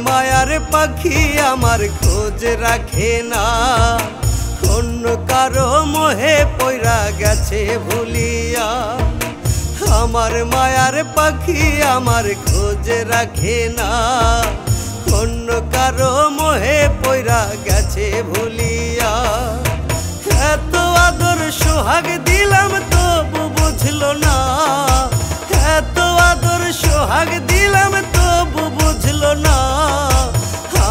মায়ার পাখি আমার খোঁজ রাখে না, অন্য কারো মোহে পইরা গেছে ভুলিয়া। আমার মায়ার পাখি আমার খোঁজ রাখে না, অন্য কারো মোহে পইরা গেছে ভুলিয়া। এত আদর সোহাগ দিলাম তবু বুঝলো না, এত আদর সোহাগ দিলাম তবু বুঝলো না।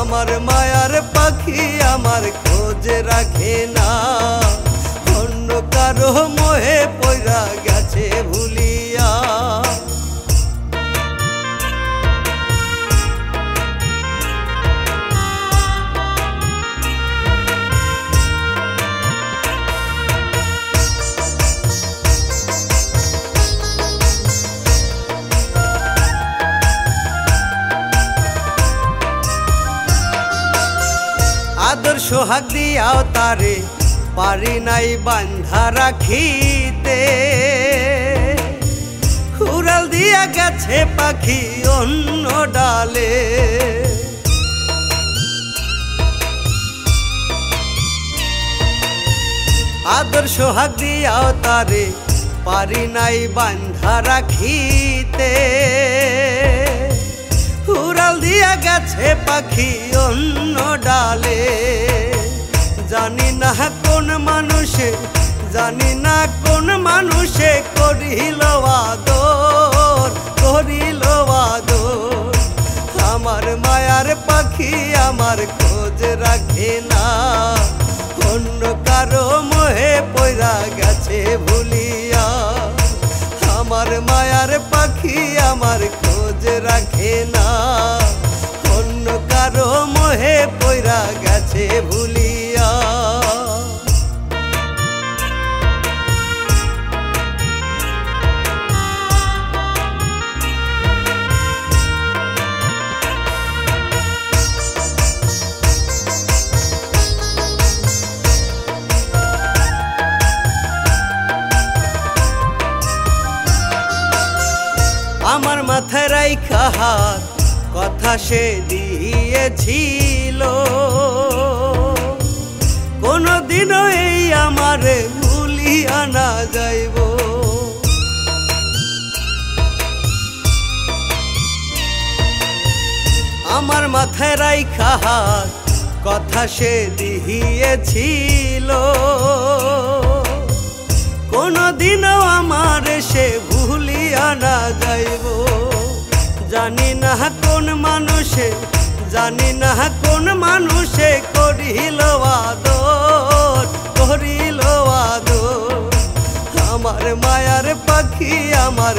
আমার মায়ার পাখি আমার খোঁজ রাখে না, অন্য কারো মোহে পইরা গেছে ভুলিয়া। আদর সোহাগ দিয়াও তারে পারি নাই বান্ধা রাখিতে, উড়াল দিয়া গেছে পাখি অন্য ডালে। আদর সোহাগ দিয়াও তারে পারি নাই বান্ধা রাখিতে, উড়াল দিয়া গেছে পাখি অন্য ডালে। জানি না কোন মানুষে, জানি না কোন মানুষে করিল আদর, করিল আদর। আমার মায়ার পাখি আমার খোঁজ রাখে না, অন্য কারো মোহে পইরা গেছে ভুলিয়া। আমার মায়ার পাখি আমার খোঁজ রাখে না, অন্য কারো মোহে পইরা গেছে ভুলিয়া। আমার মাথায় রাইখা হাত কথা সে দিয়েছিল, কোনদিনও এই আমারে ভুলিয়া না যাইব। আমার মাথায় রাইখা হাত কথা সে দিয়েছিল, কোনদিনও আমারে সে ভুলিয়া না যাইব। জানি না কোন মানুষে, জানি না কোন মানুষে করিল আদর, করিল আদর। আমার মায়ার পাখি আমার